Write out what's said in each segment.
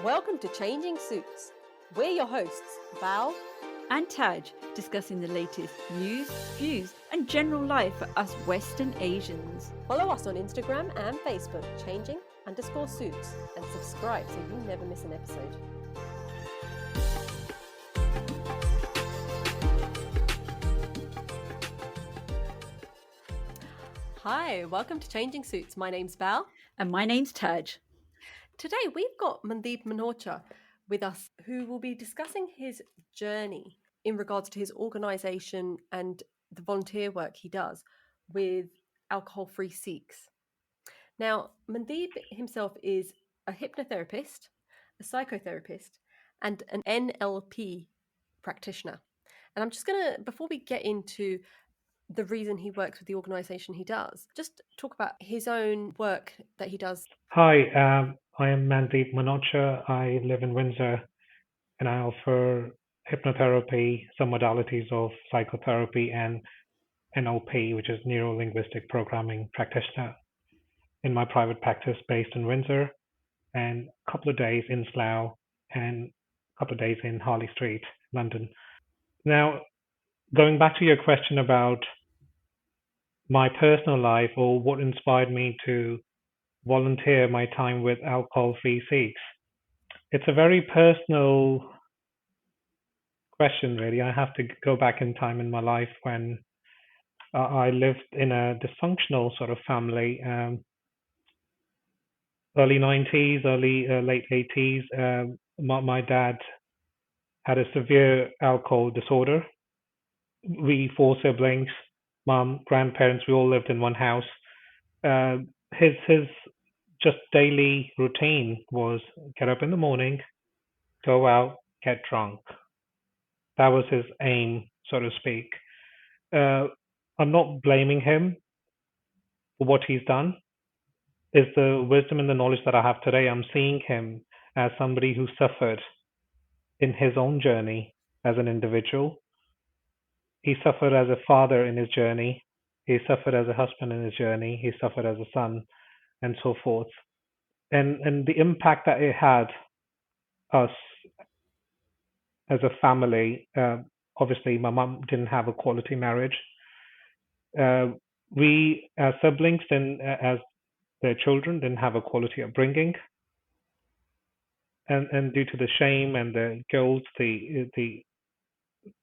Welcome to Changing Suits. We're your hosts, Bal and Taj, discussing the latest news, views, and general life for us Western Asians. Follow us on Instagram and Facebook, changing_suits, and subscribe so you never miss an episode. Hi, welcome to Changing Suits. My name's Bal. And my name's Taj. Today we've got Mandeep Malhotra with us, who will be discussing his journey in regards to his organisation and the volunteer work he does with Alcohol Free Sikhs. Now, Mandeep himself is a hypnotherapist, a psychotherapist, and an NLP practitioner. And I'm just going to, before we get into the reason he works with the organisation he does, just talk about his own work that he does. Hi, I am Mandeep Malhotra. I live in Windsor and I offer hypnotherapy, some modalities of psychotherapy, and NLP, which is neuro linguistic programming practitioner, in my private practice based in Windsor, and a couple of days in Slough and a couple of days in Harley Street, London. Now, going back to your question about my personal life or what inspired me to volunteer my time with Alcohol Free Sikhs, it's a very personal question, really. I have to go back in time in my life when I lived in a dysfunctional sort of family, early 90s, late 80s. My dad had a severe alcohol disorder. We four siblings, mom, grandparents, we all lived in one house. His just daily routine was get up in the morning, go out, get drunk. That was his aim, so to speak. I'm not blaming him for what he's done. Is the wisdom and the knowledge that I have today, I'm seeing him as somebody who suffered in his own journey as an individual. He suffered as a father in his journey. He suffered as a husband in his journey. He suffered as a son, and so forth. And the impact that it had us as a family. Obviously, my mom didn't have a quality marriage. We, as siblings, as their children, didn't have a quality upbringing. And due to the shame and the guilt, the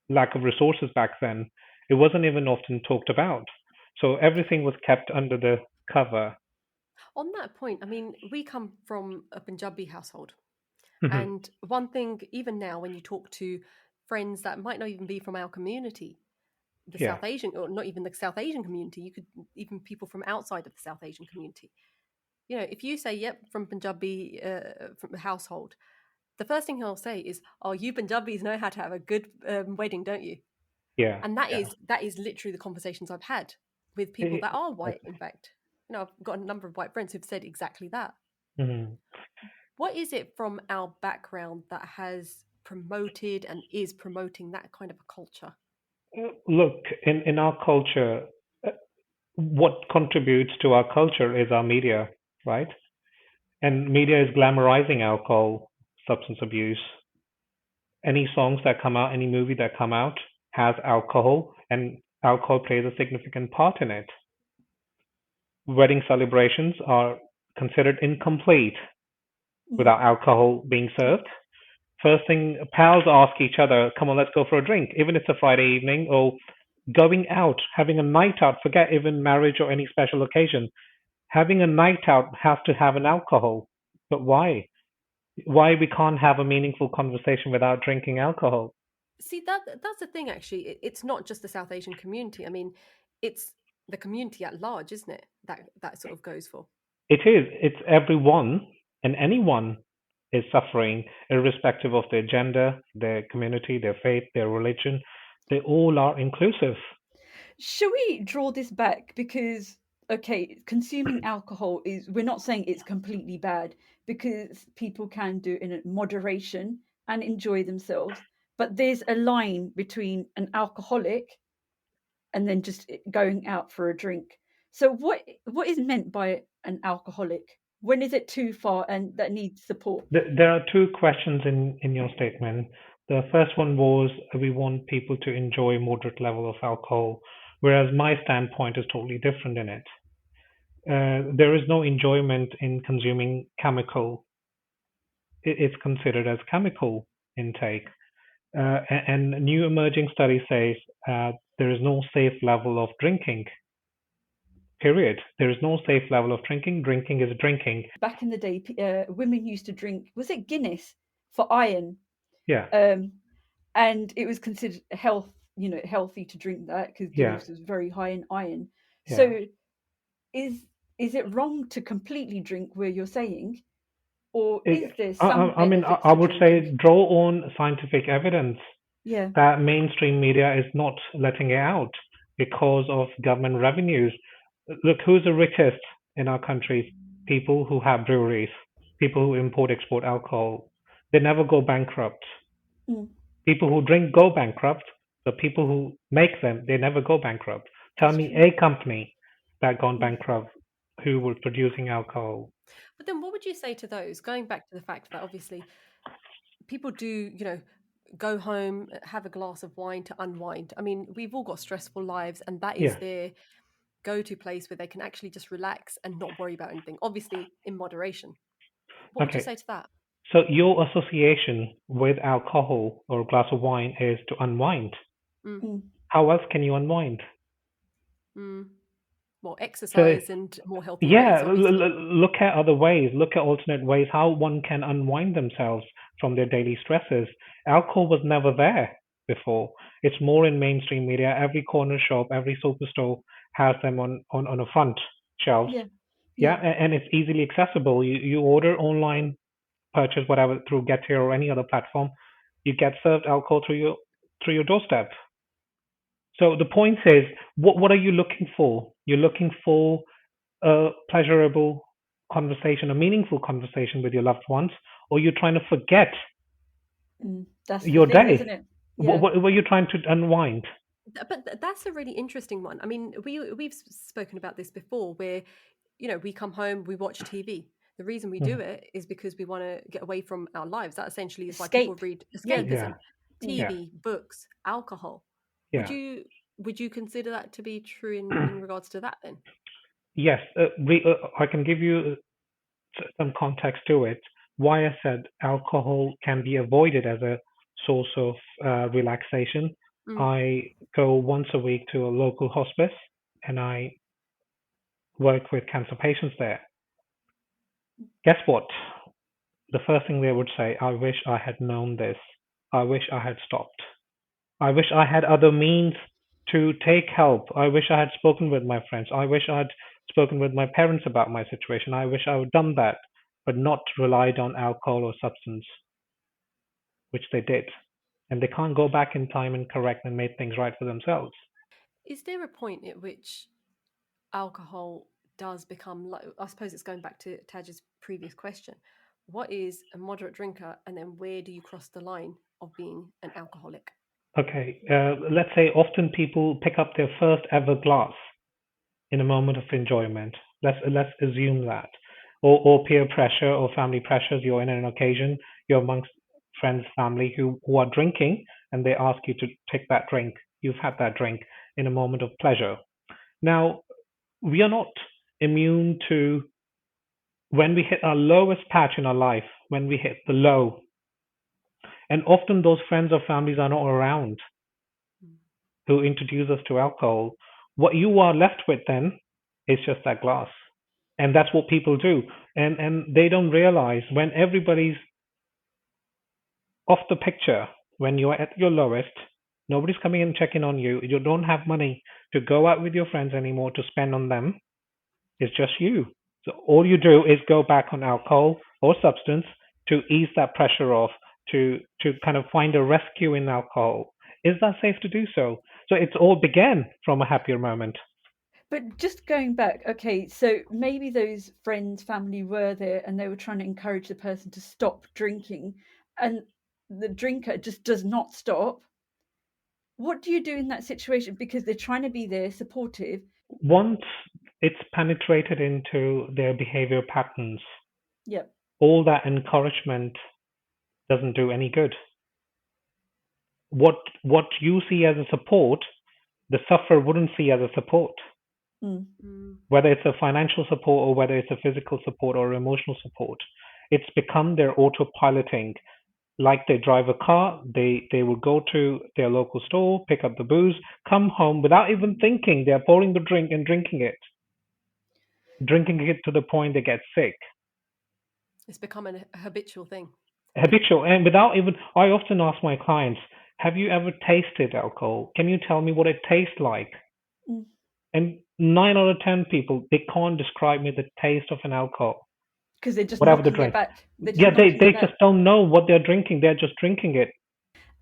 lack of resources back then, it wasn't even often talked about. So everything was kept under the cover. On that point, I mean, we come from a Punjabi household. Mhm. And one thing, even now, when you talk to friends that might not even be from our community, the Yeah. South Asian, or not even the South Asian community, you could even people from outside of the South Asian community. You know, if you say, "Yep, from Punjabi, from a household," the first thing he'll say is, "Oh, you Punjabis know how to have a good wedding, don't you?" Yeah. And that Yeah. is literally the conversations I've had with people that are white. In fact, you know, I've got a number of white friends who've said exactly that. Mhm. What is it from our background that has promoted and is promoting that kind of a culture? Look, in our culture, what contributes to our culture is our media, right? And media is glamorizing alcohol, substance abuse. Any songs that come out, any movie that come out has alcohol, and alcohol plays a significant part in it. Wedding celebrations are considered incomplete without alcohol being served. First thing, pals ask each other, come on, let's go for a drink, even if it's a Friday evening, or going out, having a night out, forget even marriage or any special occasion. Having a night out has to have an alcohol. But why? Why we can't have a meaningful conversation without drinking alcohol? See, that's the thing. Actually, it's not just the South Asian community. I mean, it's the community at large, isn't it? That sort of goes for. It is. It's everyone and anyone is suffering, irrespective of their gender, their community, their faith, their religion. They all are inclusive. Shall we draw this back? Because, okay, consuming alcohol we're not saying it's completely bad, because people can do it in moderation and enjoy themselves. But there's a line between an alcoholic and then just going out for a drink. So what is meant by an alcoholic? When is it too far and that needs support? There are two questions in your statement. The first one was we want people to enjoy moderate level of alcohol, whereas my standpoint is totally different in it. There is no enjoyment in consuming chemical. It's considered as chemical intake. And new emerging study says there is no safe level of drinking. Period. There is no safe level of drinking. Drinking is drinking. Back in the day, women used to drink, was it Guinness for iron? Yeah, And it was considered healthy to drink that because yeah, Guinness was very high in iron. yeah. So is is it wrong to completely drink where you're saying, or is there some I mean, benefits I to would drinking? say draw on scientific evidence Yeah. that mainstream media is not letting it out because of government revenues. Look, who's the richest in our country? People who have breweries, people who import, export alcohol. They never go bankrupt. Mm, People who drink go bankrupt. The people who make them, they never go bankrupt. Tell that's me true. a company that gone Mm, bankrupt who was producing alcohol. But then what would you say to those, going back to the fact that obviously people do, go home, have a glass of wine to unwind? I mean, we've all got stressful lives, and that is Yeah. their go to place where they can actually just relax and not worry about anything, obviously in moderation. What would you Okay. say to that? So your association with alcohol or a glass of wine is to unwind. Mm, mm, How else can you unwind? mm. Well, So exercise and more healthy yeah, ways, obviously. look at other ways, look at alternate ways how one can unwind themselves from their daily stresses. Alcohol was never there before. It's more in mainstream media. Every corner shop, every superstore has them on a front shelves. yeah. Yeah, Yeah. and it's easily accessible. You order online, purchase whatever through Get Here or any other platform, you get served alcohol through your doorstep. So the point is, what are you looking for? You're looking for a pleasurable conversation, a meaningful conversation with your loved ones, or you're trying to forget That's the your thing, isn't day. it? What, Yeah. what were you trying to unwind? But that's a really interesting one. I mean, we've spoken about this before, where we come home, we watch TV. The reason we do Mhm. it is because we want to get away from our lives. That essentially is why people Escape. read Yeah. Yeah, escapism, Mm. yeah, TV, books, alcohol. Would yeah. you would you consider that to be true in regards to that then? Yes, I can give you some context to it. Why I said alcohol can be avoided as a source of relaxation. Mm. I go once a week to a local hospice and I work with cancer patients there. Guess what? The first thing they would say, I wish I had known this. I wish I had stopped. I wish I had other means to take help. I wish I had spoken with my friends. I wish I had spoken with my parents about my situation. I wish I had done that, but not relied on alcohol or substance, which they did. And they can't go back in time and correct and make things right for themselves. Is there a point at which alcohol does become like, I suppose it's going back to Taj's previous question, what is a moderate drinker, and then where do you cross the line of being an alcoholic? Okay, let's say often people pick up their first ever glass in a moment of enjoyment. Let's assume that, or peer pressure or family pressures. You're in an occasion, you're amongst friends, family who are drinking, and they ask you to take that drink. You've had that drink in a moment of pleasure. Now, we are not immune to when we hit our lowest patch in our life, when we hit the low, and often those friends or families are not around Mm. who introduce us to alcohol. What you are left with then is just that glass. And that's what people do. And they don't realize when everybody's off the picture, when you're at your lowest, nobody's coming and checking on you. You don't have money to go out with your friends anymore to spend on them. It's just you. So all you do is go back on alcohol or substance to ease that pressure off, to kind of find a rescue in alcohol. Is that safe to do so? So it's all began from a happier moment. But just going back, okay, so maybe those friends, family were there and they were trying to encourage the person to stop drinking, and the drinker just does not stop. What do you do in that situation? Because they're trying to be there, supportive. Once it's penetrated into their behavior patterns. Yep. All that encouragement doesn't do any good. What you see as a support, the sufferer wouldn't see as a support. Mm. Mm. Whether it's a financial support or whether it's a physical support or emotional support, it's become their autopiloting. Like they drive a car, they will go to their local store, pick up the booze, come home without even thinking. They're pouring the drink and drinking it to the point they get sick. It's become a habitual thing. Habitual, and without even. I often ask my clients, "Have you ever tasted alcohol? Can you tell me what it tastes like?" Mm. And 9 out of 10 people, they can't describe me the taste of an alcohol, Because they're just whatever they knocking it drink. back. They're just Yeah, they knocking it they back. just don't know what they're drinking. They're just drinking it.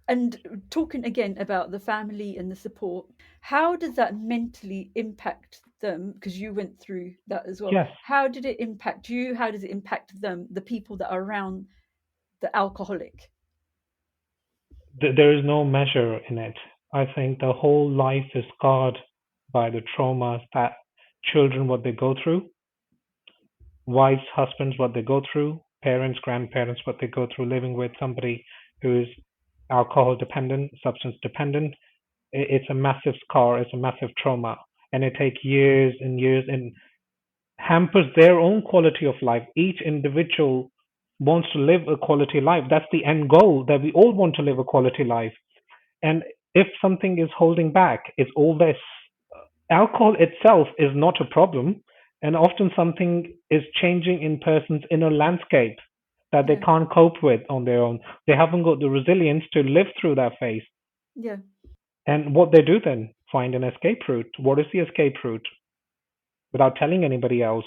And talking again about the family and the support, how does that mentally impact them? Because you went through that as well. Yes, How did it impact you? How does it impact them, the people that are around the alcoholic? there is no measure in it. I think the whole life is scarred by the traumas that children what they go through, wives, husbands what they go through, parents, grandparents what they go through living with somebody who is alcohol dependent, substance dependent. It's a massive scar, it's a massive trauma, and it takes years and years and hampers their own quality of life. Each individual wants to live a quality life. That's the end goal, that we all want to live a quality life. And if something is holding back, it's all this. Alcohol itself is not a problem, and often something is changing in person's inner landscape that they Yeah, can't cope with on their own. They haven't got the resilience to live through that phase. yeah. And what they do then, find an escape route. What is the escape route? Without telling anybody else,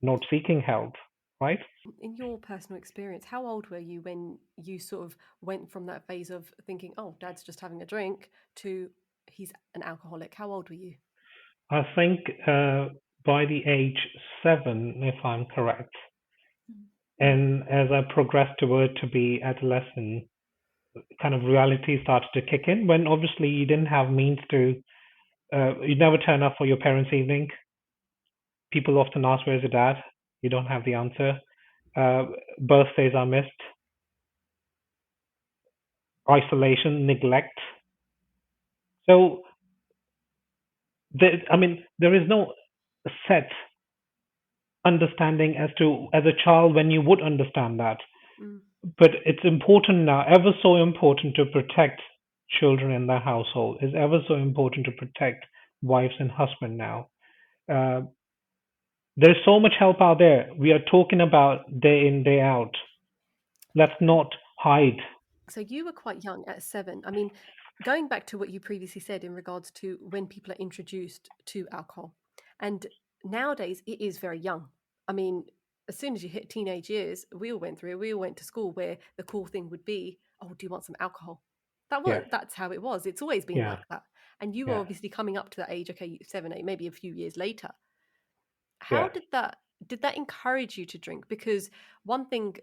not seeking help, right? In your personal experience, how old were you when you sort of went from that phase of thinking, oh, dad's just having a drink, to he's an alcoholic? How old were you? I think by the age 7, if I'm correct, Mm. and as I progressed toward to be adolescent, kind of reality started to kick in when obviously you didn't have means to, you never turn up for your parents' evening. People often ask, where's your dad? You don't have the answer. Uh, Birthdays are missed, isolation, neglect. So, I mean, there is no set understanding as to, as a child, when you would understand that. Mm. But it's important now, ever so important to protect children in the household. It's ever so important to protect wives and husband now. Uh, there's so much help out there. We are talking about day in, day out. Let's not hide. So you were quite young at 7. I mean, going back to what you previously said in regards to when people are introduced to alcohol, and nowadays it is very young. I mean, as soon as you hit teenage years, we all went through it. We all went to school where the cool thing would be, oh, do you want some alcohol? Yeah, That's how it was. It's always been yeah, like that. And you were yeah, obviously coming up to that age, okay, 7, 8, maybe a few years later. How yeah, did that encourage you to drink? Because one thing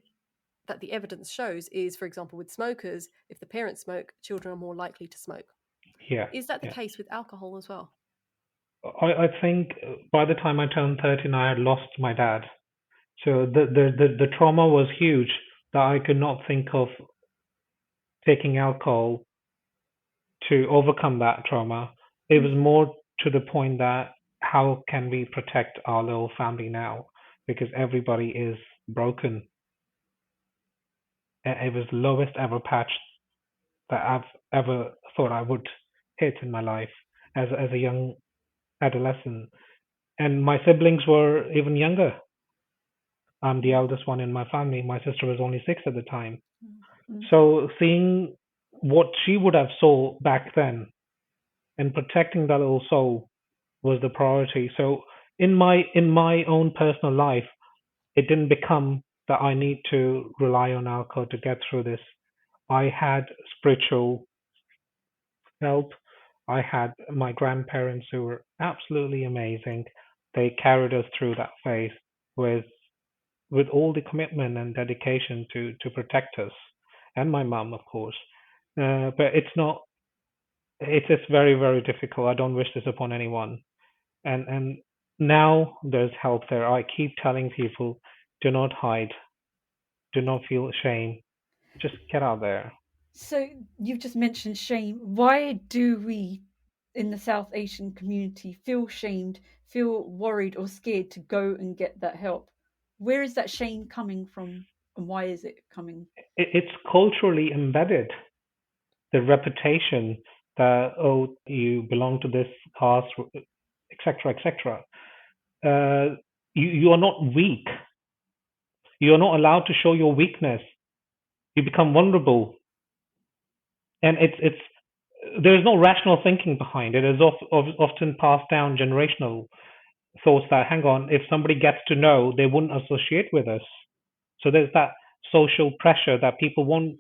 that the evidence shows is, for example, with smokers, if the parents smoke, children are more likely to smoke. yeah, Is that the yeah. case with alcohol as well? I think by the time I turned 13, I had lost my dad. So the trauma was huge that I could not think of taking alcohol to overcome that trauma. It was Mm. more to the point that how can we protect our little family now? Because everybody is broken. It was the lowest ever patch that I've ever thought I would hit in my life as a young adolescent. And my siblings were even younger. I'm the Mm. eldest one in my family. My sister was only 6 at the time. Mm. Mm. So seeing what she would have saw back then and protecting that little soul was the priority. So in my own personal life, it didn't become that I need to rely on alcohol to get through this. I had spiritual help. I had my grandparents who were absolutely amazing. They carried us through that phase with with all the commitment and dedication to protect us, and my mum, of course. But it's not. It's very very difficult. I don't wish this upon anyone. And Now there's help there. I keep telling people, do not hide, do not feel shame, just get out there. So you've just mentioned shame. Why do we in the South Asian community feel shamed, feel worried or scared to go and get that help? Where is that shame coming from and why is it coming? It's culturally embedded. The reputation that, oh, you belong to this caste, etc., etc. You are not weak. You are not allowed to show your weakness. You become vulnerable, and it's there's no rational thinking behind it. It's often passed down generational thoughts that, hang on, if somebody gets to know, they wouldn't associate with us. So there's that social pressure that people won't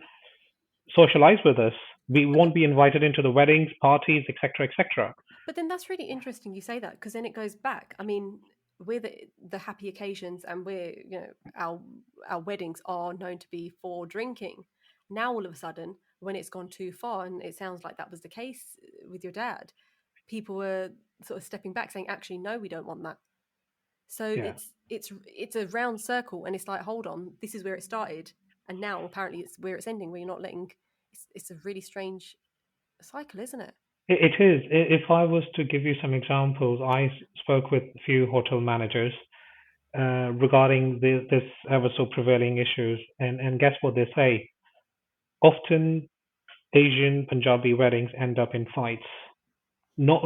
socialize with us. We But won't be invited into the weddings, parties, etc., etc. But then that's really interesting you say that, because then it goes back. I mean, we're the happy occasions, and we're, our weddings are known to be for drinking. Now all of a sudden, when it's gone too far, and it sounds like that was the case with your dad, people were sort of stepping back, saying, "Actually, no, we don't want that." So Yeah, it's a round circle, and it's like, hold on, this is where it started, and now apparently it's where it's ending. Where you're not letting. It's a really strange cycle, isn't it? it is. If I was to give you some examples, I spoke with a few hotel managers regarding this ever so prevailing issues, and guess what they say? Often Asian Punjabi weddings end up in fights. Not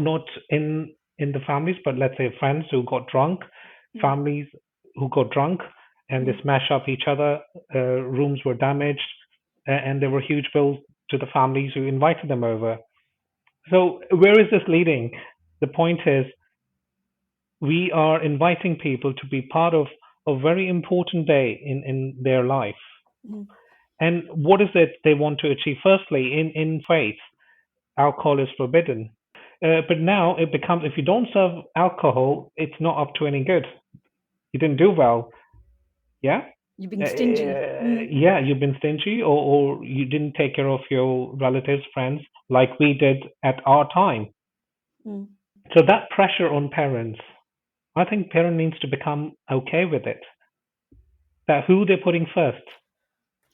in the families, but let's say friends who got drunk, Mm, families who got drunk, and they mm, smash up each other. Rooms were damaged, and there were huge bills to the families who invited them over. So where is this leading? The point is, we are inviting people to be part of a very important day in their life. mm, And what is it they want to achieve? Firstly, in faith, alcohol is forbidden. But now it becomes, if you don't serve alcohol, it's not up to any good. You didn't do well. Yeah. you've been stingy. Mm, Yeah, you've been stingy, or you didn't take care of your relatives, friends, like we did at our time. mm. So that pressure on parents, I think parent needs to become okay with it. That who they're putting first.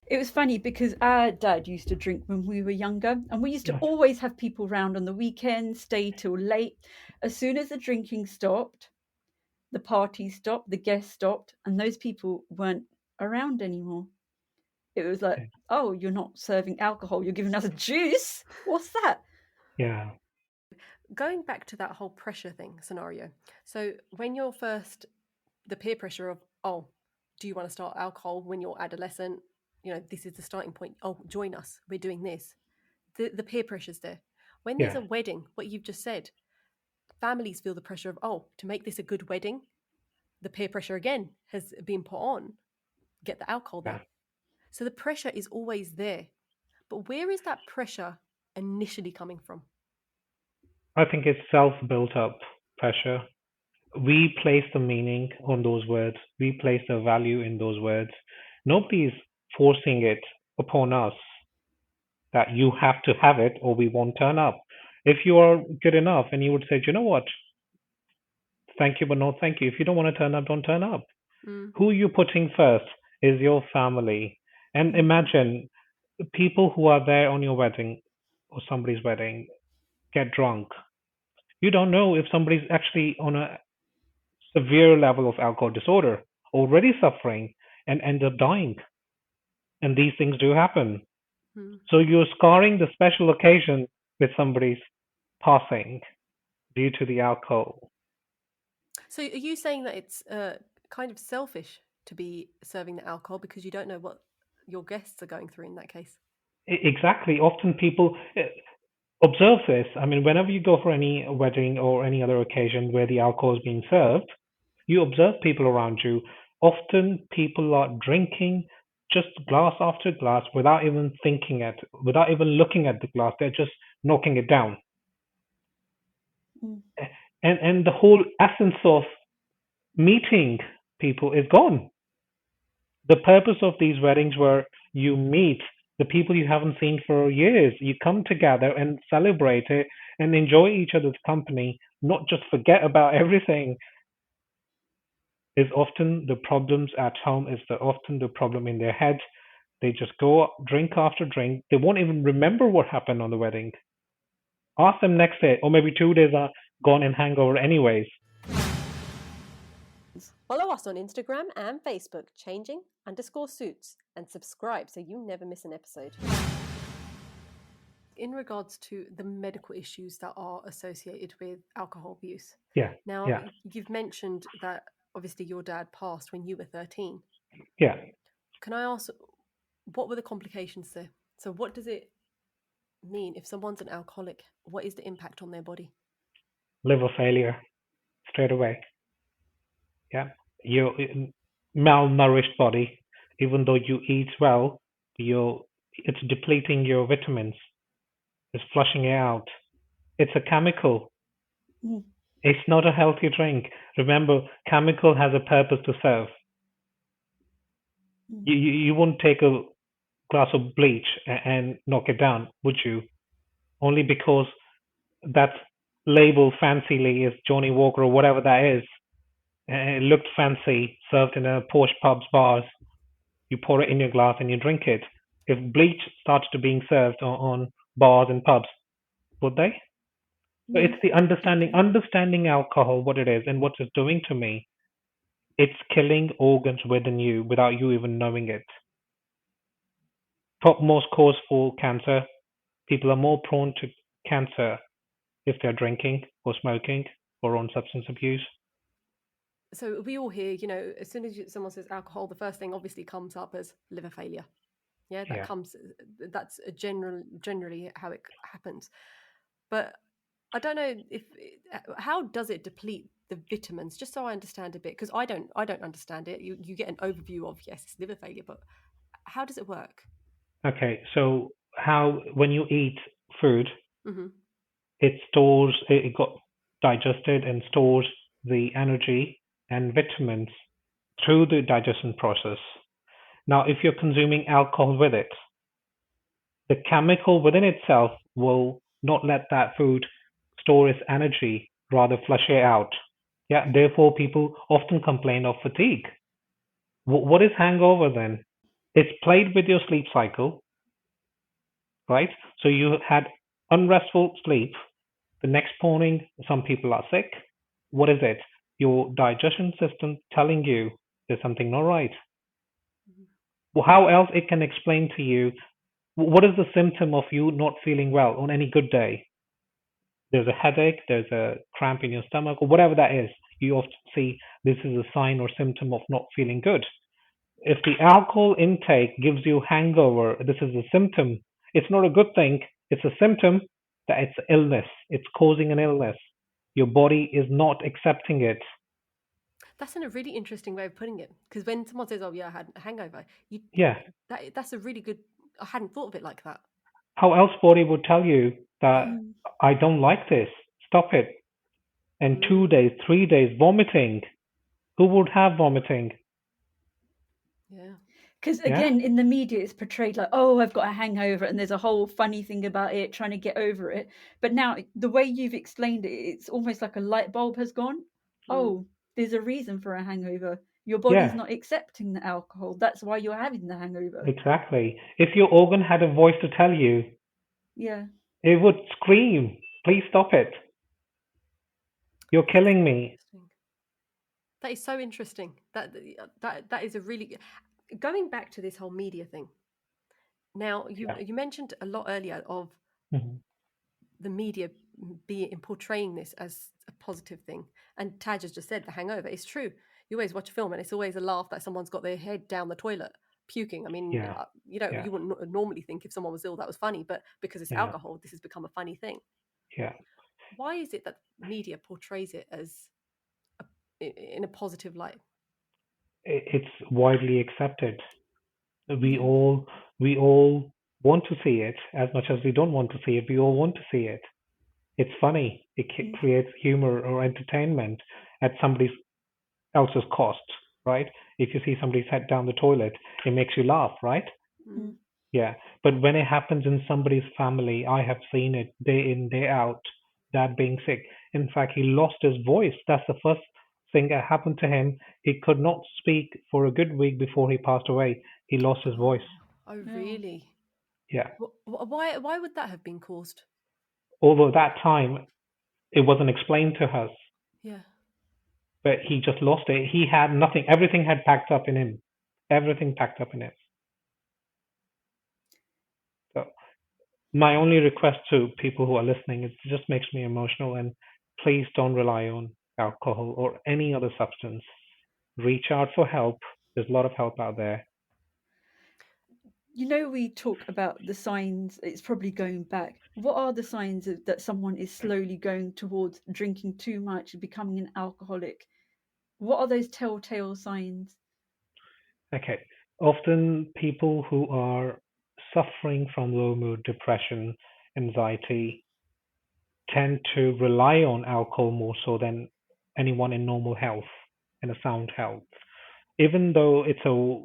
It was funny because our dad used to drink when we were younger, and we used to Right. always have people round on the weekends, stay till late. As soon as the drinking stopped, the party stopped, the guests stopped, and those people weren't around anymore. It was like, oh, you're not serving alcohol, you're giving us a juice. What's that? Yeah, Going back to that whole pressure thing scenario. So when you're first, the peer pressure of, oh, do you want to start alcohol when you're adolescent? This is the starting point. Oh, join us. We're doing this. The peer pressure's there. When there's yeah, a wedding, what you've just said, families feel the pressure of, oh, to make this a good wedding, the peer pressure again has been put on. Get the alcohol yeah. there. So the pressure is always there. But where is that pressure initially coming from? I think it's self-built up pressure. We place the meaning on those words. We place the value in those words. Nobody's forcing it upon us that you have to have it or we won't turn up. If you are good enough and you would say, you know what, thank you, but no thank you. If you don't want to turn up, don't turn up. Mm, Who you're putting first is your family. And Mm, imagine people who are there on your wedding or somebody's wedding get drunk. You don't know if somebody's actually on a severe level of alcohol disorder, already suffering, and end up dying. And these things do happen. mm. So you're scarring the special occasion with somebody's passing due to the alcohol. So are you saying that it's kind of selfish to be serving the alcohol because you don't know what your guests are going through in that case? Exactly. Often people observe this. I mean, whenever you go for any wedding or any other occasion where the alcohol is being served, you observe people around you. Often people are drinking just glass after glass without even thinking it, without even looking at the glass. They're just knocking it down. mm, And the whole essence of meeting people is gone. The purpose of these weddings where you meet the people you haven't seen for years. You come together and celebrate it and enjoy each other's company, not just forget about everything. is often the problems at home, is often the problem in their head. They just go drink after drink. They won't even remember what happened on the wedding. Ask them next day, or maybe 2 days are gone in hangover anyways. Follow us on Instagram and Facebook, changing_suits, and subscribe so you never miss an episode. In regards to the medical issues that are associated with alcohol abuse. Yeah, Now, yeah, you've mentioned that obviously your dad passed when you were 13. yeah. Can I ask, what were the complications there? So what does it mean if someone's an alcoholic? What is the impact on their body? Liver failure straight away. Yeah, your malnourished body, even though you eat well, it's depleting your vitamins. It's flushing it out. It's a chemical. Mm. It's not a healthy drink. Remember, chemical has a purpose to serve. You wouldn't take a glass of bleach and knock it down, would you? Only because that's labeled fancily as Johnny Walker or whatever that is. And it looked fancy, served in a posh pubs bars. You pour it in your glass and you drink it. If bleach started to being served on bars and pubs, would they? So No. it's the understanding alcohol, what it is and what it's doing to me. It's killing organs within you without you even knowing it. Topmost cause for cancer. People are more prone to cancer if they're drinking or smoking or on substance abuse. So we all hear, as soon as someone says alcohol, the first thing obviously comes up as liver failure. Yeah, Yeah. that's generally how it happens. But I don't know how does it deplete the vitamins? Just so I understand a bit, because I don't understand it. You get an overview of, yes, it's liver failure, but how does it work? Okay, so how when you eat food, Mm-hmm. it got digested and stores the energy and vitamins through the digestion process. Now, if you're consuming alcohol with it, the chemical within itself will not let that food store its energy, rather flush it out. Yeah, therefore people often complain of fatigue. What is hangover then? It's played with your sleep cycle, right? So you had unrestful sleep. The next morning, some people are sick. What is it? Your digestion system telling you there's something not right. Well, how else it can explain to you what is the symptom of you not feeling well on any good day? There's a headache, there's a cramp in your stomach, or whatever that is. You often see this is a sign or symptom of not feeling good. If the alcohol intake gives you hangover, this is a symptom. It's not a good thing. It's a symptom that it's illness. It's causing an illness. Your body is not accepting it. That's a really interesting way of putting it. Because when someone says, "Oh yeah, I had a hangover," Yeah. that's a really good. I hadn't thought of it like that. How else body would tell you that Mm. I don't like this. Stop it. And 2 days, 3 days, vomiting. Who would have vomiting? Yeah. Because Yeah. again, in the media, it's portrayed like, oh, I've got a hangover, and there's a whole funny thing about it, trying to get over it. But now, the way you've explained it, it's almost like a light bulb has gone. Oh, there's a reason for a hangover. Your body's Yeah, not accepting the alcohol. That's why you're having the hangover. exactly. If your organ had a voice to tell you, Yeah. it would scream, please stop it. You're killing me. That is so interesting. That is a really going back to this whole media thing. Now Yeah. you mentioned a lot earlier of Mhm. the media portraying this as a positive thing, and Taj has just said the hangover. It's true. You always watch a film and it's always a laugh that someone's got their head down the toilet puking. I mean, Yeah. Yeah. you wouldn't normally think if someone was ill that was funny, but because it's Yeah. alcohol, this has become a funny thing. Yeah. Why is it that media portrays it as in a positive light? It's widely accepted. We Yeah. all we all want to see it as much as we don't want to see it. We all want to see it. It's funny. It creates humor or entertainment at somebody else's cost, right? If you see somebody's head down the toilet, it makes you laugh, right? Mm. Yeah. But when it happens in somebody's family, I have seen it day in, day out, dad being sick. In fact, he lost his voice. That's the first thing happened to him. He could not speak for a good week before he passed away. He lost his voice. Oh, No. really? Yeah. Why would that have been caused? Although that time it wasn't explained to us, Yeah. but he just lost it. He had nothing. Everything had packed up in him. Everything packed up in him. So my only request to people who are listening, it just makes me emotional, and please don't rely on alcohol or any other substance. Reach out for help. There's a lot of help out there. You know, we talk about the signs, it's probably going back. What are the signs that someone is slowly going towards drinking too much, becoming an alcoholic? What are those telltale signs? Okay. Often people who are suffering from low mood, depression, anxiety tend to rely on alcohol more so than anyone in normal health and a sound health. Even though it's a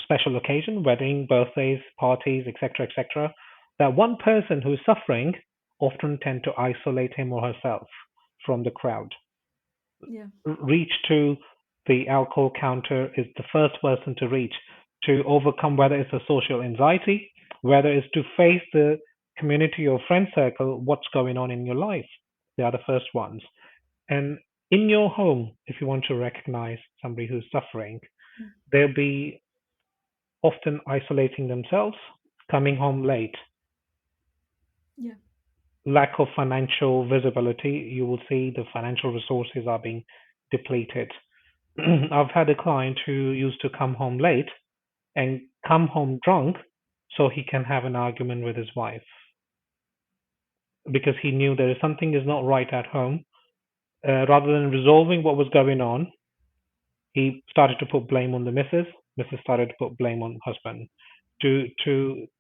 special occasion, wedding, birthdays, parties, etc., etc., that one person who's suffering often tend to isolate him or herself from the crowd. Yeah. Reach to the alcohol counter is the first person to reach to overcome whether it's a social anxiety, whether it's to face the community or friend circle, what's going on in your life. They are the first ones. And in your home, if you want to recognize somebody who's suffering, Mm. they'll be often isolating themselves, coming home late, Yeah. lack of financial visibility. You will see the financial resources are being depleted. I've had a client who used to come home late and come home drunk so he can have an argument with his wife because he knew there is something is not right at home. Rather than resolving what was going on, he started to put blame on the missus. Mrs. started to put blame on husband. To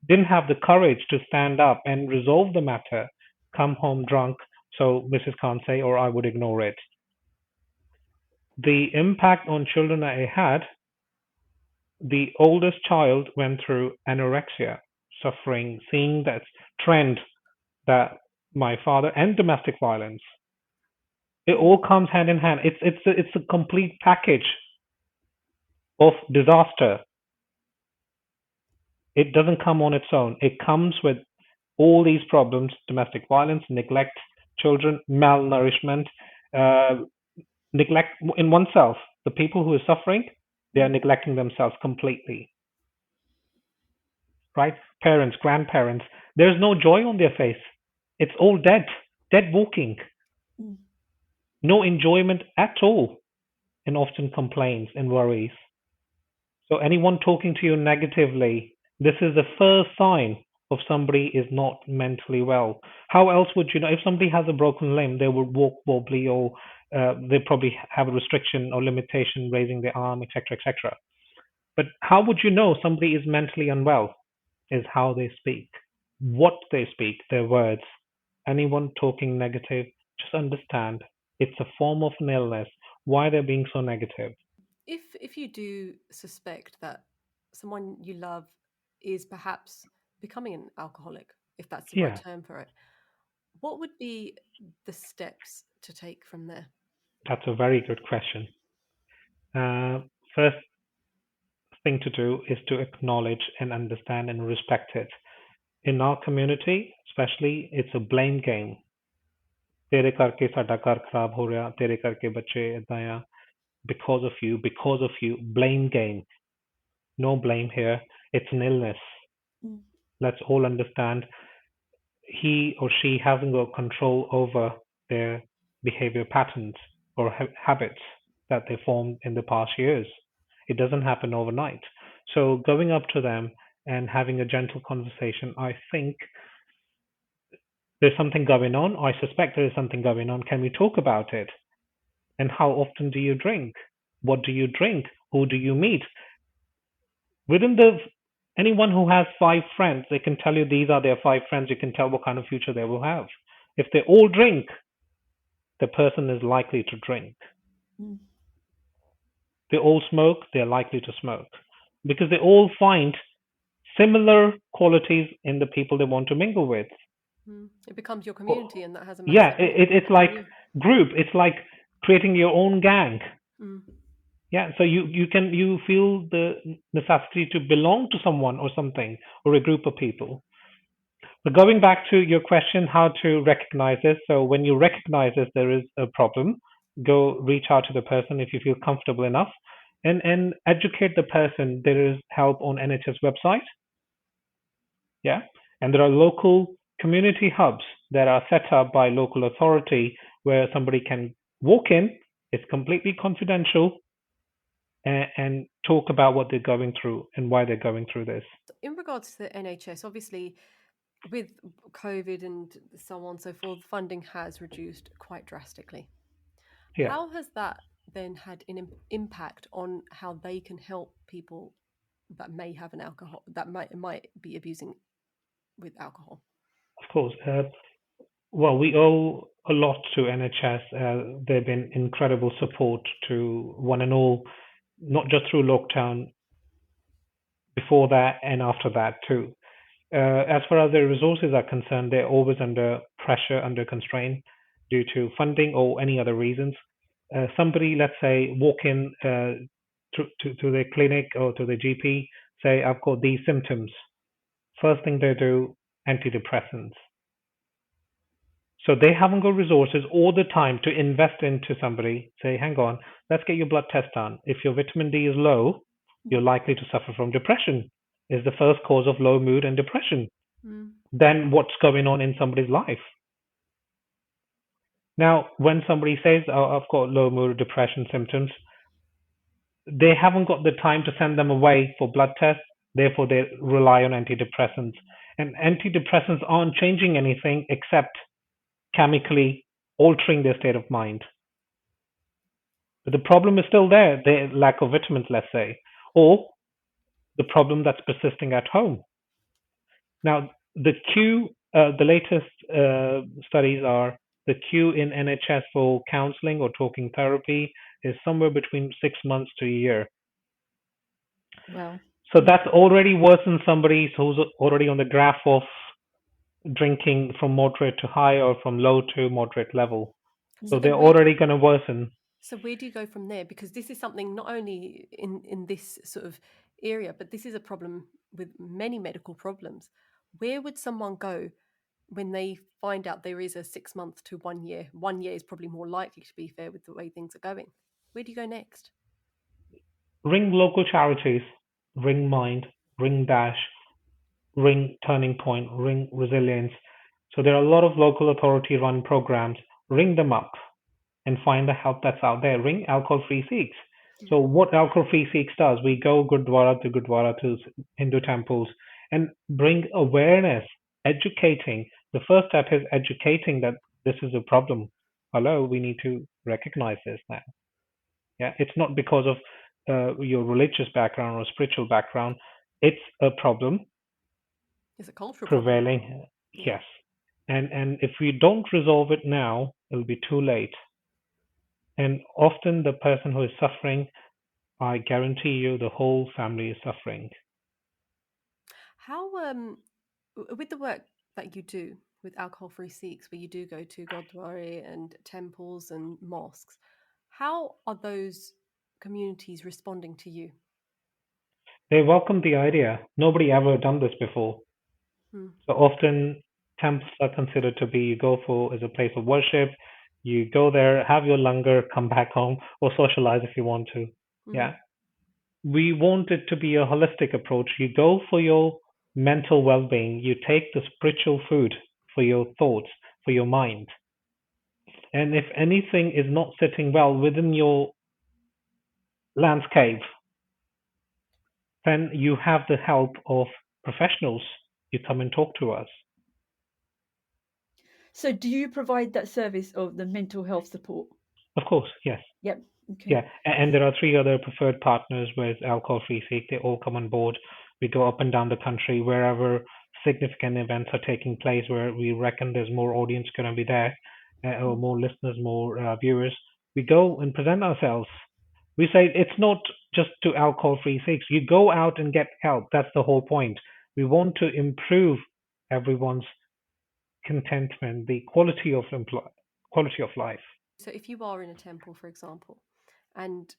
didn't have the courage to stand up and resolve the matter. Come home drunk, so Mrs. can't say, or I would ignore it. The impact on children I had, the oldest child went through anorexia, suffering, seeing that trend that my father and domestic violence. It Yeah. all comes hand in hand. It's a complete package of disaster. It doesn't come on its own. It comes with all these problems: domestic violence, neglect, children, malnourishment, uh, neglect in oneself. The people who are suffering, they are Mm. neglecting themselves completely, right? Parents, grandparents, there's no joy on their face. It's all dead, dead walking, Mm. no enjoyment at all, and often complaints and worries. So anyone talking to you negatively, this is the first sign of somebody is not mentally well. How else would you know? If somebody has a broken limb, they would walk wobbly, or they probably have a restriction or limitation raising their arm, etc., etc. But how would you know somebody is mentally unwell? Is how they speak, what they speak, their words. Anyone talking negative, just understand it's a form of an illness. Why they're being so negative? If you do suspect that someone you love is perhaps becoming an alcoholic, if that's the right Yeah, term for it, what would be the steps to take from there? that's a very good question. First thing to do is to acknowledge and understand and respect it. In our community, especially, it's a blame game. ਤੇਰੇ ਕਰਕੇ ਸਾਡਾ ਘਰ ਖਰਾਬ ਹੋ ਰਿਹਾ, ਤੇਰੇ ਕਰਕੇ ਬੱਚੇ ਏਦਾਂ ਆ, because of you, blame game. No blame here. It's an illness. Mm. Let's all understand he or she hasn't got control over their behavior patterns or habits that they formed in the past years. It doesn't happen overnight. So going up to them and having a gentle conversation, I think there's something going on. I suspect there is something going on. Can we talk about it? And how often do you drink? What do you drink? Who do you meet? Within the anyone who has five friends, they can tell you these are their five friends. You can tell what kind of future they will have. If they all drink, the person is likely to drink. Mm. They all smoke, they're likely to smoke because they all find similar qualities in the people they want to mingle with. It becomes your Oh, community, and that has a yeah, massive impact it's on like you. group. It's like creating your own gang. Mm. Yeah, so you feel the necessity to belong to someone or something or a group of people. But going back to your question, how to recognize this. So when you recognize this, there is a problem. Go reach out to the person if you feel comfortable enough, and educate the person. There is help on NHS website. Yeah, and there are local community hubs that are set up by local authority where somebody can walk in. It's completely confidential and talk about what they're going through and why they're going through this. In regards to the NHS, obviously with COVID and so on and so forth, funding has reduced quite drastically. Yeah, How has that then had an impact on how they can help people that may have an alcohol that might be abusing with alcohol? of course. Well, we owe a lot to NHS. They've been incredible support to one and all, not just through lockdown, before that and after that too. As far as their resources are concerned, they're always under pressure, under constraint due to funding or any other reasons. Somebody, let's say, walk in to their clinic or to the GP, say, I've got these symptoms. First thing they do, antidepressants. So they haven't got resources or the time to invest into somebody. Say, hang on, let's get your blood test done. If your vitamin D is low, you're likely to suffer from depression. Is the first cause of low mood and depression. Mm. Then what's going on in somebody's life? Now, when somebody says, oh, I've got low mood or depression symptoms, they haven't got the time to send them away for blood tests. Therefore, they rely on antidepressants. And antidepressants aren't changing anything except chemically altering their state of mind. But the problem is still there, the lack of vitamins, let's say, or the problem that's persisting at home. Now, the latest studies are the queue in NHS for counseling or talking therapy is somewhere between 6 months to a year. Wow. So that's already worse than somebody who's already on the graph of drinking from moderate to high or from low to moderate level. So So then they're where already going to worsen. so where do you go from there? Because this is something not only in this sort of area, but this is a problem with many medical problems. Where would someone go when they find out there is a 6 month to 1 year? 1 year is probably more likely, to be fair, with the way things are going. Where do you go next? Ring local charities, Ring Mind, Ring Dash, Ring Turning Point, Ring Resilience. So there are a lot of local authority run programs. Ring them up and find the help that's out there. Ring Alcohol Free Sikhs. So Mm. what Alcohol Free Sikhs does, we go Gurdwara to Hindu temples and bring awareness, educating. The first step is educating that this is a problem. Hello, we need to recognize this now. Yeah, it's not because of your religious background or spiritual background. It's a problem It's a cultural problem. prevailing. Yeah. Yes, and if we don't resolve it now, it'll be too late. And often the person who is suffering, I guarantee you, the whole family is suffering. How with the work that you do with Alcohol Free Sikhs, where you do go to Gurdwara and temples and mosques, how are those communities responding to you? They welcome the idea. Nobody ever done this before. Hmm. So often temples are considered to be you go for as a place of worship. You go there, have your langar, come back home, or socialize if you want to. Hmm. Yeah, we want it to be a holistic approach. You go for your mental well-being. You take the spiritual food for your thoughts, for your mind. And if anything is not sitting well within your landscape, then you have the help of professionals. You come and talk to us. So, do you provide that service of the mental health support? Of course, yes. Yep. Okay. Yeah, and there are three other preferred partners with Alcohol Free Sikh. They all come on board. We go up and down the country wherever significant events are taking place, where we reckon there's more audience going to be there, or Mm. more listeners, more viewers. We go and present ourselves. We say it's not just to Alcohol Free Sikhs. You go out and get help. That's the whole point. We want to improve everyone's contentment, the quality of life. So if you are in a temple, for example, and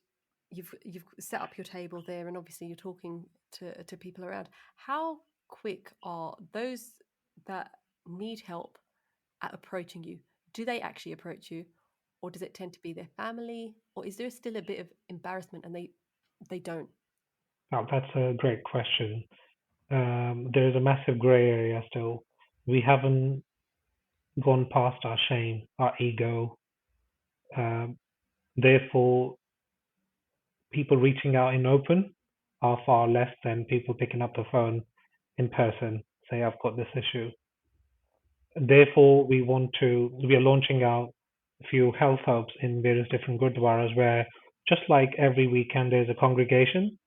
you've set up your table there, and obviously you're talking to people around. How quick are those that need help at approaching you? Do they actually approach you, or does it tend to be their family, or is there still a bit of embarrassment and they don't? Now, that's a great question. There's a massive gray area still. We haven't gone past our shame, our ego. Um, Therefore, people reaching out in open are far less than people picking up the phone in person, say, I've got this issue. Therefore, we are launching out a few health hubs in various different gurdwaras where, just like every weekend there's a congregation,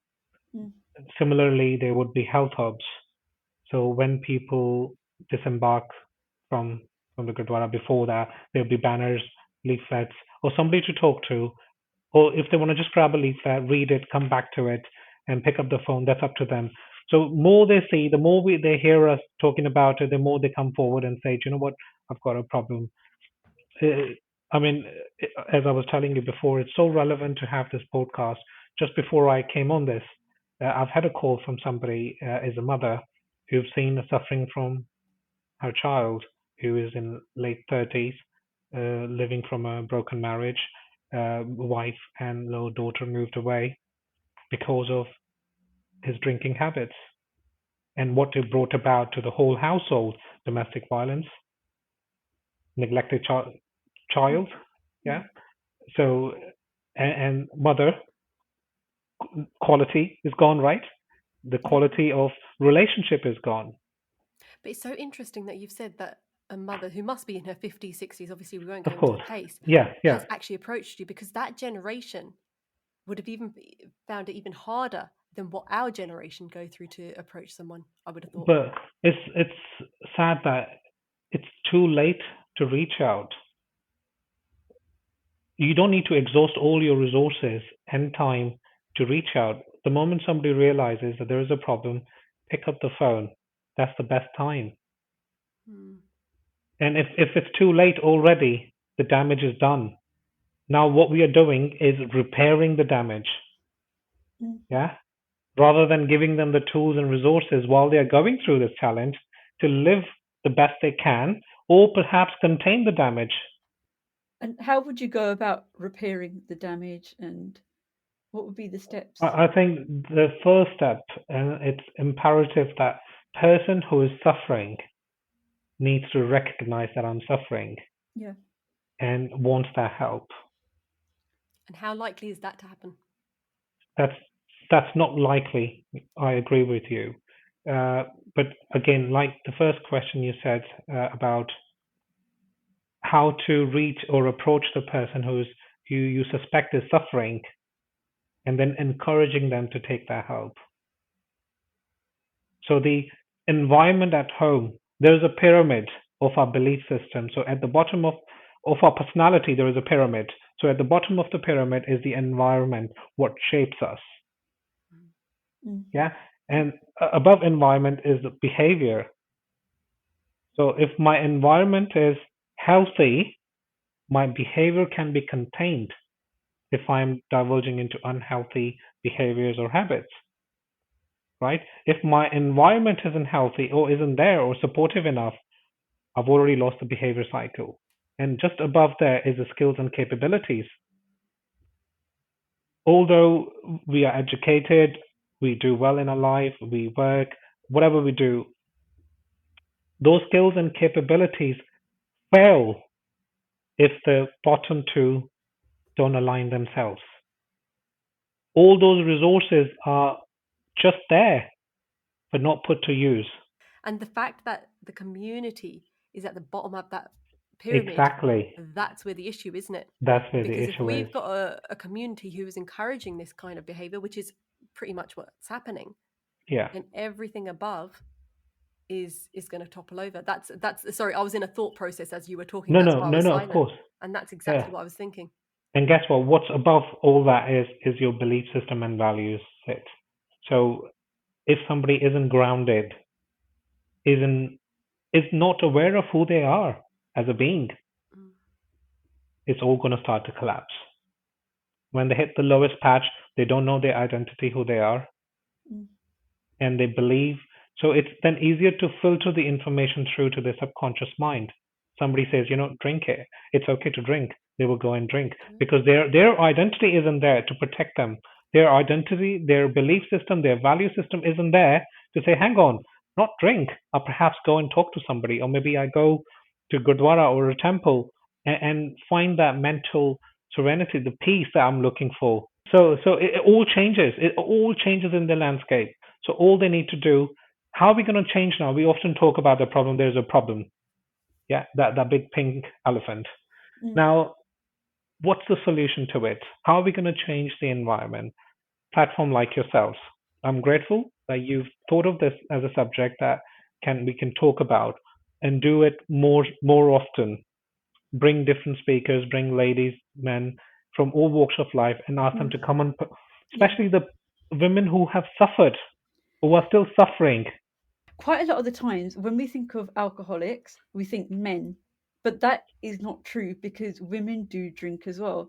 Mm. similarly, there would be health hubs. So when people disembark from from the Gurdwara before that, there'll be banners, leaflets, or somebody to talk to. Or if they want to just grab a leaflet, read it, come back to it, and pick up the phone, that's up to them. So more they see, the more they hear us talking about it, the more they come forward and say, "Do you know what, I've got a problem." Uh, I mean, as I was telling you before, it's so relevant to have this podcast. Just before I came on this, I've had a call from somebody, as a mother, who've seen the suffering from her child, who is in late 30s, living from a broken marriage. Wife and little daughter moved away because of his drinking habits and what it brought about to the whole household: domestic violence, neglected Mm. child. Mm. Yeah. So, and mother quality is gone, right? The Yeah. quality of relationship is gone. But it's so interesting that you've said that a mother who must be in her 50s, 60s, obviously we won't go Of into the course. case, Yeah, yeah. has actually approached you, because that generation would have even found it even harder than what our generation go through to approach someone, I would have thought. But it's sad that it's too late to reach out. You don't need to exhaust all your resources and time to reach out. The moment somebody realizes that there is a problem, pick up the phone. That's the best time. Hmm. And if it's too late already, the damage is done. Now what we are doing is repairing the damage. Mm. Yeah. Rather than giving them the tools and resources while they are going through this challenge to live the best they can, or perhaps contain the damage. And how would you go about repairing the damage, and what would be the steps? I think the first step, and it's imperative that person who is suffering needs to recognize that I'm suffering Yeah. and wants that help. And how likely is that to happen? That's that's not likely. I agree with you. Uh, but again, like the first question you said, about how to reach or approach the person who you suspect is suffering, and then encouraging them to take that help. So the environment at home, there is a pyramid of our belief system. So at the bottom of our personality, there is a pyramid. So at the bottom of the pyramid is the environment, what shapes us. Mm. Yeah. And above environment is the behavior. So if my environment is healthy, my behavior can be contained if I'm divulging into unhealthy behaviors or habits, right? If my environment isn't healthy or isn't there or supportive enough, I've already lost the behavior cycle. And just above there is the skills and capabilities. Although we are educated, we do well in our life, we work, whatever we do, those skills and capabilities fail if the bottom two don't align themselves. All those resources are just there, but not put to use. And the fact that the community is at the bottom of that pyramid, Exactly. that's where the issue, isn't it? That's where the Because if issue is. we've got a community who is encouraging this kind of behavior, which is pretty much what's happening, Yeah. then everything above is going to topple over. That's sorry, I was in a thought process as you were talking. No, That's no, why I no, was no, of silent. course. And that's exactly Yeah. what I was thinking. And guess what? What's above all that is your belief system and values set. So if somebody isn't grounded, isn't is not aware of who they are as a being, Mm. it's all going to start to collapse. When they hit the lowest patch, they don't know their identity, who they are, Mm. and they believe. So it's then easier to filter the information through to their subconscious mind. Somebody says, drink it. It's okay to drink. They will go and drink because their identity isn't there to protect them. Their identity, their belief system, their value system isn't there to say, hang on, not drink, or perhaps go and talk to somebody, or maybe I go to Gurdwara or a temple and find that mental serenity, the peace that I'm looking for. So it all changes. It all changes in the landscape. So all they need to do, how are we going to change now? We often talk about the problem. There's a problem. Yeah, that big pink elephant. Mm. Now, what's the solution to it? How are we going to change the environment? Platform like yourselves. I'm grateful that you've thought of this as a subject that we can talk about and do it more often. Bring different speakers, bring ladies, men from all walks of life, and ask them Mm. to come on, Yeah. especially the women who have suffered, who are still suffering. Quite a lot of the times when we think of alcoholics, we think men, but that is not true because women do drink as well.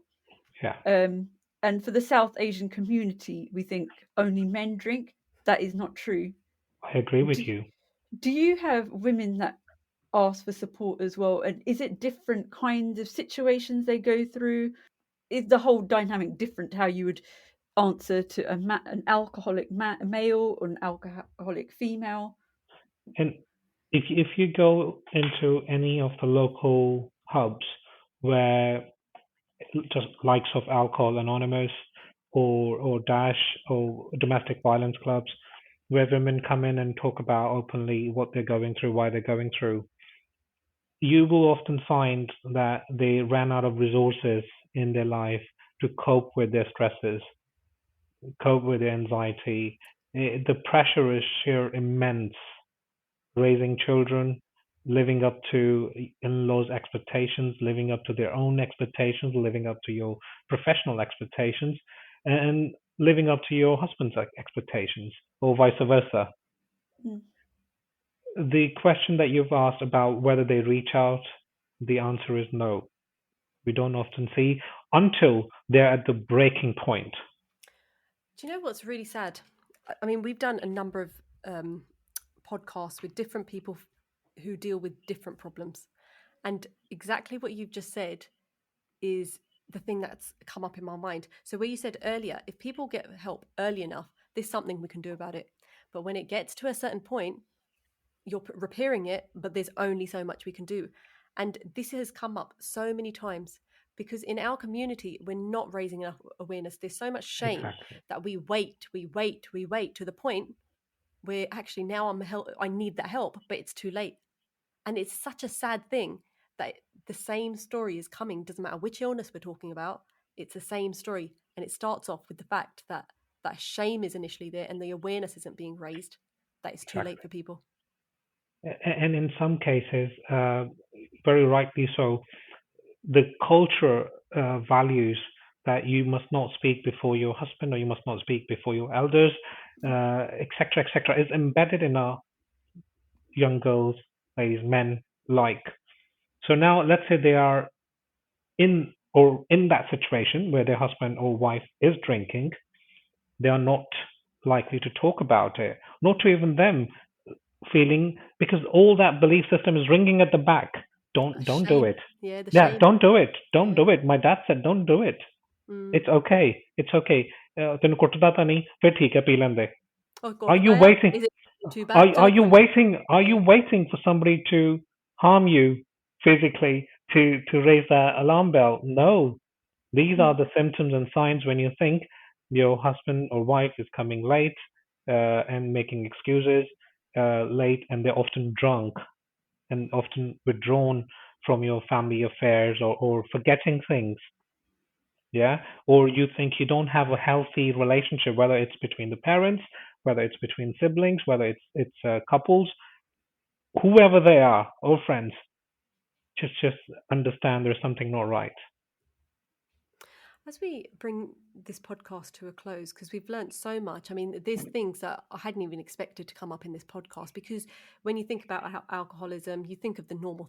Yeah, Um, and for the South Asian community, we think only men drink. That is not true. I agree with Do, you. do you have women that ask for support as well? And is it different kinds of situations they go through? Is the whole dynamic different how you would answer to an alcoholic male or an alcoholic female? And if you go into any of the local hubs where just likes of Alcohol Anonymous or Dash or domestic violence clubs, where women come in and talk about openly what they're going through, why they're going through, you will often find that they ran out of resources in their life to cope with their stresses, cope with their anxiety. The pressure is sheer immense. Raising children, living up to in-laws' expectations, living up to their own expectations, living up to your professional expectations, and living up to your husband's expectations, or vice versa. Mm. The question that you've asked about whether they reach out, the answer is no. We don't often see until they're at the breaking point. Do you know what's really sad? I mean, we've done a number of podcasts with different people who deal with different problems. And exactly what you've just said is the thing that's come up in my mind. So, where you said earlier, if people get help early enough, there's something we can do about it. But when it gets to a certain point, you're repairing it, but there's only so much we can do. And this has come up so many times because in our community, we're not raising enough awareness. There's so much shame Exactly. that we wait to the point where actually now I need that help, but it's too late. And it's such a sad thing that the same story is coming. Doesn't matter which illness we're talking about, it's the same story. And it starts off with the fact that that shame is initially there and the awareness isn't being raised, that it's too late Exactly. for people. And in some cases, very rightly so, the culture values that you must not speak before your husband or you must not speak before your elders, etc., is embedded in our young girls, ladies, men like. So now, let's say they are in that situation where their husband or wife is drinking, they are not likely to talk about it, not to even them feeling because all that belief system is ringing at the back. Don't do Shame. it. Yeah, the Yeah, shame. don't do it. Don't Yeah. do it. My dad said don't do it. Mm. It's okay. It's okay. ਤੈਨੂੰ ਕੁੱਟਦਾ ਤਾਂ ਨਹੀਂ ਫਿਰ ਠੀਕ ਹੈ ਪੀ ਲੈਂਦੇ. Oh, Are God, you waiting? is it too bad? Are you Telephone. waiting? Are Yeah. you waiting for somebody to harm you physically to raise that alarm bell? No. These are Mm. the symptoms and signs when you think your husband or wife is coming late and making excuses late, and they're often drunk and often withdrawn from your family affairs or forgetting things. Yeah. Or you think you don't have a healthy relationship, whether it's between the parents, whether it's between siblings, whether it's couples, whoever they are, or friends. Just understand there's something not right. As we bring this podcast to a close, because we've learned so much, I mean, there's things that I hadn't even expected to come up in this podcast. Because when you think about alcoholism, you think of the normal,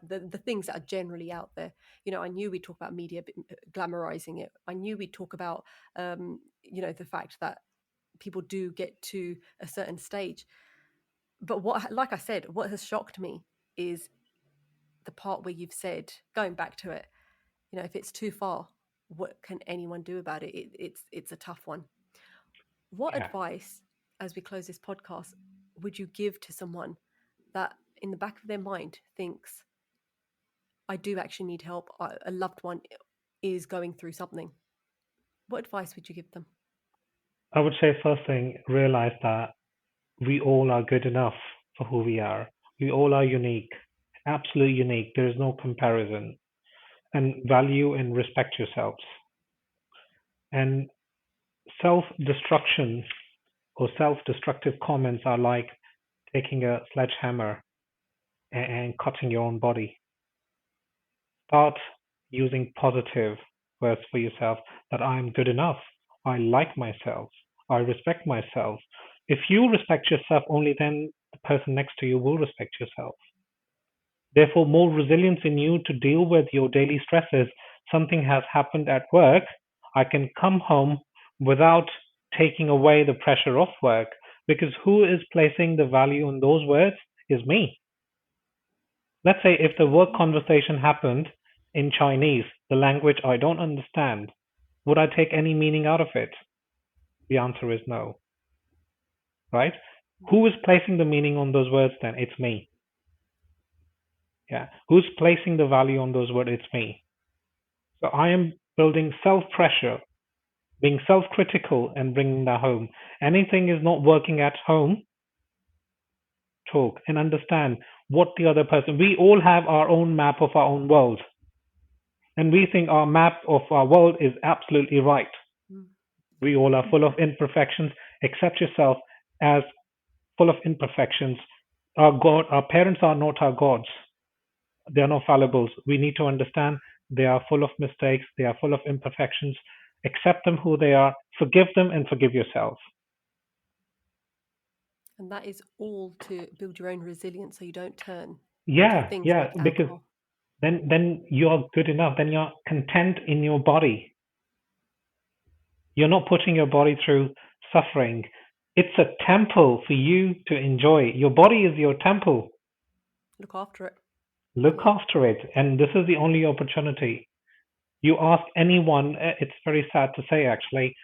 the things that are generally out there. I knew we'd talk about media glamorizing it. I knew we'd talk about, the fact that people do get to a certain stage. But like I said, what has shocked me is the part where you've said, going back to it, if it's too far, what can anyone do about it? It's a tough one. What Yeah. advice, as we close this podcast, would you give to someone that in the back of their mind thinks, I do actually need help, a loved one is going through something? What advice would you give them? I would say first thing, realize that we all are good enough for who we are. We all are unique, absolutely unique. There is no comparison. And value and respect yourselves. And self destruction or self destructive comments are like taking a sledgehammer and cutting your own body. Start using positive words for yourself that I'm good enough. I like myself. I respect myself. If you respect yourself, only then the person next to you will respect yourself. Therefore, more resilience in you to deal with your daily stresses. Something has happened at work. I can come home without taking away the pressure of work, because who is placing the value in those words is me. Let's say if the work conversation happened in Chinese, the language I don't understand, would I take any meaning out of it? The answer is no, right? Who is placing the meaning on those words then? It's me. Yeah. Who's placing the value on those words? It's me. So I am building self pressure, being self critical, and bringing that home. Anything is not working at home, talk and understand what the other person, we all have our own map of our own world. And we think our map of our world is absolutely right. Mm. We all are full of imperfections. Accept yourself as full of imperfections. Our parents are not our gods. They are not fallibles. We need to understand they are full of mistakes. They are full of imperfections. Accept them who they are. Forgive them and forgive yourself. And that is all to build your own resilience so you don't turn to Yeah, things yeah. like Because alcohol. then you're good enough. Then you're content in your body. You're not putting your body through suffering. It's a temple for you to enjoy. Your body is your temple. Look after it. Look Yeah. after it. And this is the only opportunity. You ask anyone, it's very sad to say actually,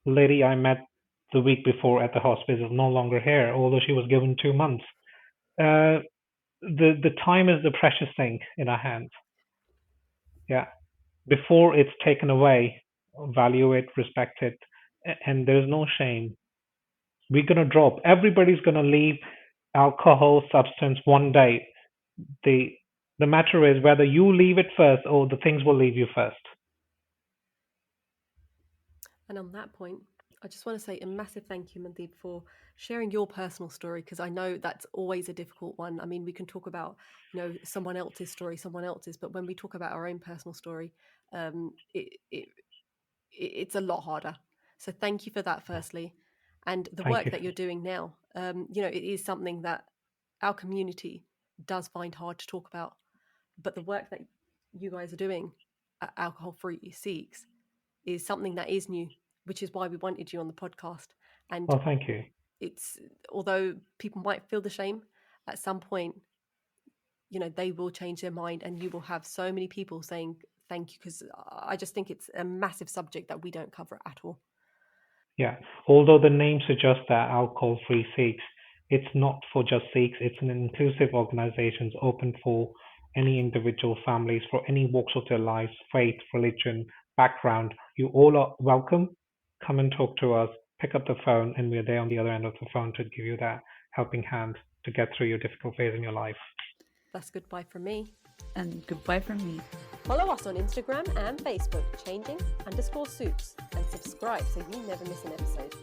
lady I met the week before at the hospice is no longer here, although she was given 2 months. Uh, the time is the precious thing in our hands. Yeah. Before it's taken away, value it, respect it, and there's no shame. We're gonna drop. Everybody's gonna leave alcohol substance one day. The the matter is whether you leave it first or the things will leave you first. And on that point, I just want to say a massive thank you, Mandeep, for sharing your personal story, because I know that's always a difficult one. I mean, we can talk about, someone else's story, someone else's, but when we talk about our own personal story, um, it, it it's a lot harder. So thank you for that, firstly. And the Thank work you. that you're doing now, it is something that our community does find hard to talk about. But the work that you guys are doing at Alcohol Free Sikhs is something that is new, which is why we wanted you on the podcast. And Well, thank you. it's, although people might feel the shame at some point, they will change their mind, and you will have so many people saying thank you, because I just think it's a massive subject that we don't cover at all. Yeah. Although the name suggests that Alcohol Free Sikhs, it's not for just Sikhs. It's an inclusive organization open for any individual, families, for any walks of their lives, faith, religion, background. You all are welcome. Come and talk to us. Pick up the phone, and we're there on the other end of the phone to give you that helping hand to get through your difficult phase in your life. That's goodbye from me. And goodbye from me. Follow us on Instagram and Facebook, changing_suits, and subscribe so you never miss an episode.